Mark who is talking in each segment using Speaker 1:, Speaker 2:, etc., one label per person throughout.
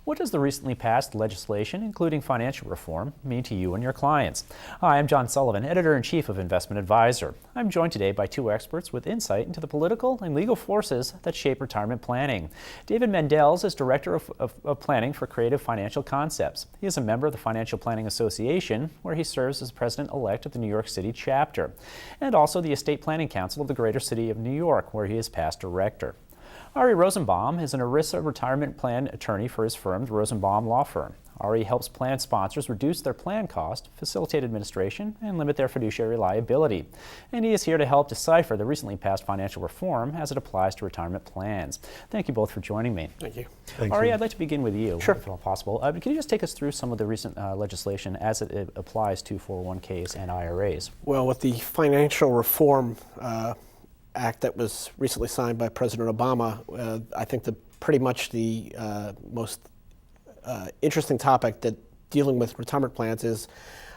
Speaker 1: What does the recently passed legislation, including financial reform, mean to you and your clients? Hi, I'm John Sullivan, Editor-in-Chief of Investment Advisor. I'm joined today by two experts with insight into the political and legal forces that shape retirement planning. David Mendels is Director of Planning for Creative Financial Concepts. He is a member of the Financial Planning Association, where he serves as President-elect of the New York City chapter, and also the Estate Planning Council of the Greater City of New York, where he is past Director. Ari Rosenbaum is an ERISA retirement plan attorney for his firm, the Rosenbaum Law Firm. Ari helps plan sponsors reduce their plan cost, facilitate administration, and limit their fiduciary liability. And he is here to help decipher the recently passed financial reform as it applies to retirement plans. Thank you both for joining me.
Speaker 2: Thank you.
Speaker 1: Ari, I'd like to begin with you,
Speaker 2: Sure.
Speaker 1: if at all possible. Can you just take us through some of the recent legislation as it applies to 401ks and IRAs?
Speaker 2: Well, with the financial reform act that was recently signed by President Obama, I think pretty much the most interesting topic that dealing with retirement plans is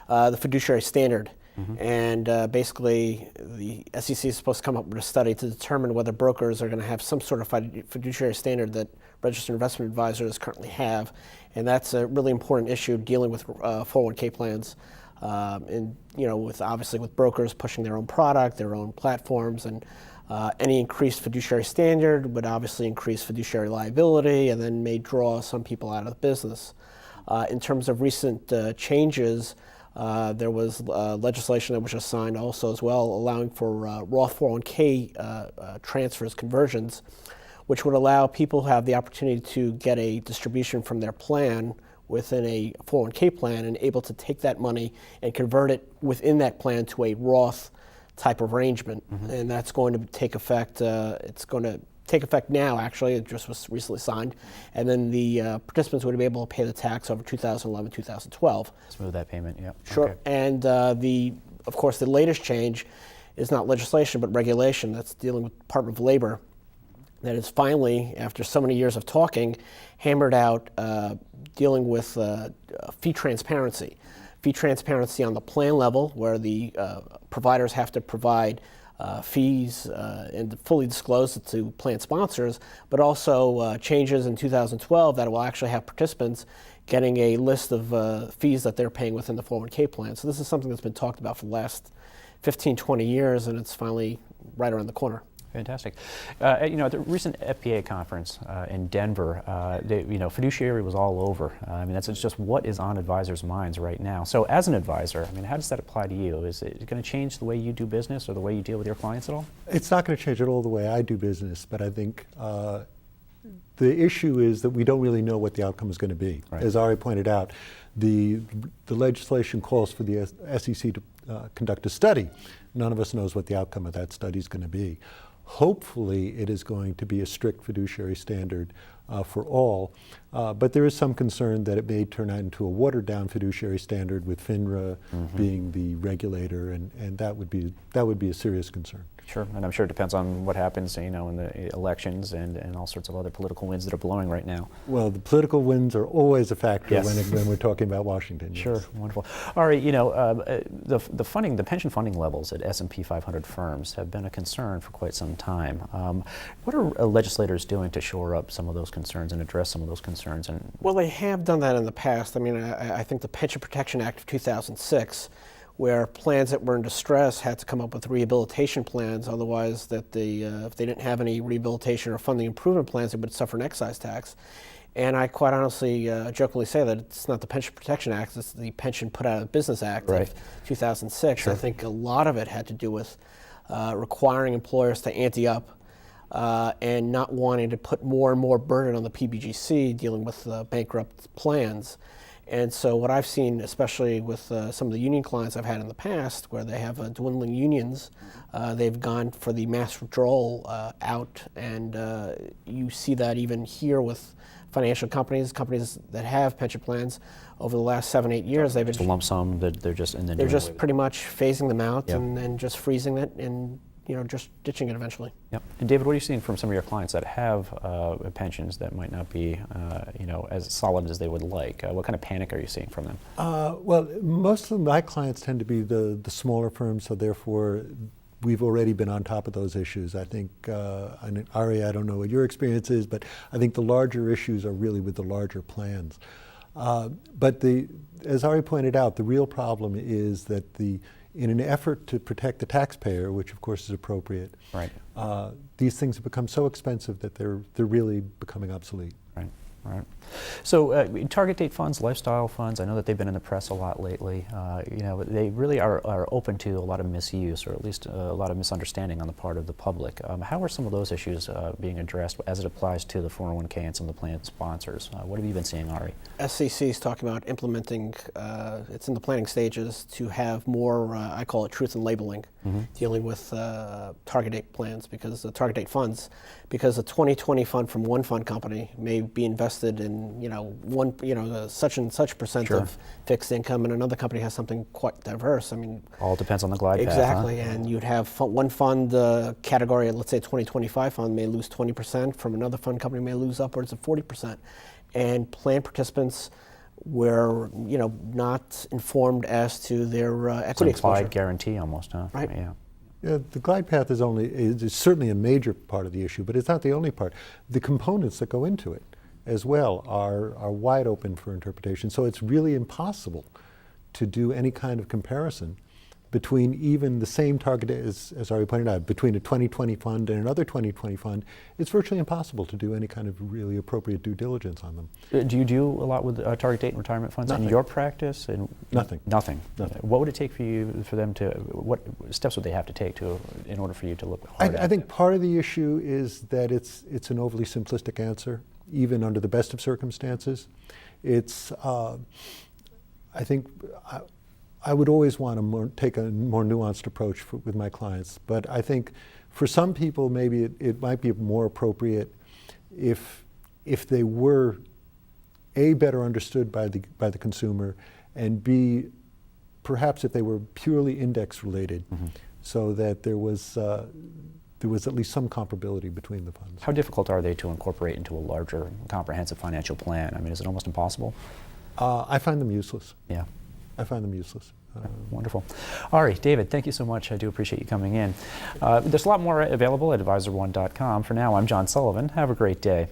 Speaker 2: the fiduciary standard. Mm-hmm. And basically, the SEC is supposed to come up with a study to determine whether brokers are going to have some sort of fiduciary standard that registered investment advisors currently have. And that's a really important issue dealing with 401k plans. And obviously with brokers pushing their own product, their own platforms, and any increased fiduciary standard would obviously increase fiduciary liability and then may draw some people out of the business. In terms of recent changes, there was legislation that was just signed also as well, allowing for Roth 401k transfers, conversions, which would allow people to have the opportunity to get a distribution from their plan within a 401k plan and able to take that money and convert it within that plan to a Roth type of arrangement. Mm-hmm. And that's going to take effect, it's going to take effect now actually, it just was recently signed, and then the participants would be able to pay the tax over 2011, 2012.
Speaker 1: Smooth that payment, yeah.
Speaker 2: Sure,
Speaker 1: okay.
Speaker 2: And of course the latest change is not legislation but regulation that's dealing with the Department of Labor that is finally, after so many years of talking, hammered out dealing with fee transparency. Fee transparency on the plan level, where the providers have to provide fees and fully disclose it to plan sponsors, but also changes in 2012 that will actually have participants getting a list of fees that they're paying within the 401k plan. So this is something that's been talked about for the last 15, 20 years, and it's finally right around the corner.
Speaker 1: Fantastic. At the recent FPA conference in Denver, fiduciary was all over. That's just what is on advisors' minds right now. So as an advisor, how does that apply to you? Is it going to change the way you do business or the way you deal with your clients at all?
Speaker 3: It's not going to change at all the way I do business, but I think the issue is that we don't really know what the outcome is going to be. Right. As Ari pointed out, the legislation calls for the SEC to conduct a study. None of us knows what the outcome of that study is going to be. Hopefully, it is going to be a strict fiduciary standard for all, but there is some concern that it may turn out into a watered-down fiduciary standard with FINRA being the regulator, and that would be a serious concern.
Speaker 1: Sure, and I'm sure it depends on what happens, in the elections and all sorts of other political winds that are blowing right now.
Speaker 3: Well, the political winds are always a factor
Speaker 1: yes.
Speaker 3: when we're talking about Washington.
Speaker 1: Sure, yes. Wonderful. All right, the pension funding levels at S&P 500 firms have been a concern for quite some time. What are legislators doing to shore up some of those concerns and address some of those concerns?
Speaker 2: Well, they have done that in the past. I think the Pension Protection Act of 2006, where plans that were in distress had to come up with rehabilitation plans, otherwise if they didn't have any rehabilitation or funding improvement plans, they would suffer an excise tax. And I quite honestly jokingly say that it's not the Pension Protection Act, it's the Pension Put Out of Business Act
Speaker 1: right.
Speaker 2: of 2006.
Speaker 1: Sure.
Speaker 2: I think a lot of it had to do with requiring employers to ante up and not wanting to put more and more burden on the PBGC dealing with bankrupt plans. And so what I've seen, especially with some of the union clients I've had in the past, where they have dwindling unions, they've gone for the mass withdrawal out, and you see that even here with financial companies that have pension plans. Over the last 7-8 years, they've been
Speaker 1: just a lump sum that they're just
Speaker 2: pretty much phasing them out.
Speaker 1: Yep.
Speaker 2: and just freezing it and just ditching it eventually.
Speaker 1: Yep. And David, what are you seeing from some of your clients that have pensions that might not be, as solid as they would like? What kind of panic are you seeing from them?
Speaker 3: Well, most of my clients tend to be the smaller firms, so therefore we've already been on top of those issues. I think, and Ari, I don't know what your experience is, but I think the larger issues are really with the larger plans. But as Ari pointed out, the real problem is that in an effort to protect the taxpayer, which of course is appropriate,
Speaker 1: Right.
Speaker 3: These things have become so expensive that they're really becoming obsolete.
Speaker 1: Right. Right. So target date funds, lifestyle funds, I know that they've been in the press a lot lately. They really are open to a lot of misuse, or at least a lot of misunderstanding on the part of the public. How are some of those issues being addressed as it applies to the 401k and some of the plan sponsors? What have you been seeing, Ari?
Speaker 2: SEC is talking about implementing, it's in the planning stages, to have more, I call it truth in labeling, dealing with target date plans, because target date funds, because a 2020 fund from one fund company may be invested in such and such percent
Speaker 1: Sure.
Speaker 2: of fixed income, and another company has something quite diverse. I mean,
Speaker 1: All depends on the glide path.
Speaker 2: exactly,
Speaker 1: Huh?
Speaker 2: and you'd have one fund category, let's say 2025 fund, may lose 20%, from another fund company may lose upwards of 40%, and plan participants were not informed as to their
Speaker 1: It's
Speaker 2: equity
Speaker 1: an implied
Speaker 2: exposure.
Speaker 1: guarantee almost, huh?
Speaker 2: Right.
Speaker 1: Yeah.
Speaker 3: Yeah, the glide path is certainly a major part of the issue, but it's not the only part. The components that go into it as well are wide open for interpretation. So it's really impossible to do any kind of comparison between even the same target, as Ari pointed out, between a 2020 fund and another 2020 fund. It's virtually impossible to do any kind of really appropriate due diligence on them.
Speaker 2: Do
Speaker 1: you do a lot with target date and retirement funds in
Speaker 3: Nothing.
Speaker 1: your practice?
Speaker 3: Nothing.
Speaker 1: Nothing.
Speaker 3: Nothing.
Speaker 1: What would it take for them to? What steps would they have to take in order for you to look hard at
Speaker 3: I think part of the issue is that it's an overly simplistic answer, even under the best of circumstances. It's I think. I would always want to take a more nuanced approach with my clients, but I think for some people maybe it might be more appropriate if they were A, better understood by the consumer, and B, perhaps if they were purely index related, so that there was at least some comparability between the funds.
Speaker 1: How difficult are they to incorporate into a larger, comprehensive financial plan? I mean, is it almost impossible?
Speaker 3: I find them useless.
Speaker 1: Yeah.
Speaker 3: I find them useless.
Speaker 1: Wonderful. Ari, David, thank you so much. I do appreciate you coming in. There's a lot more available at advisor1.com. For now, I'm John Sullivan. Have a great day.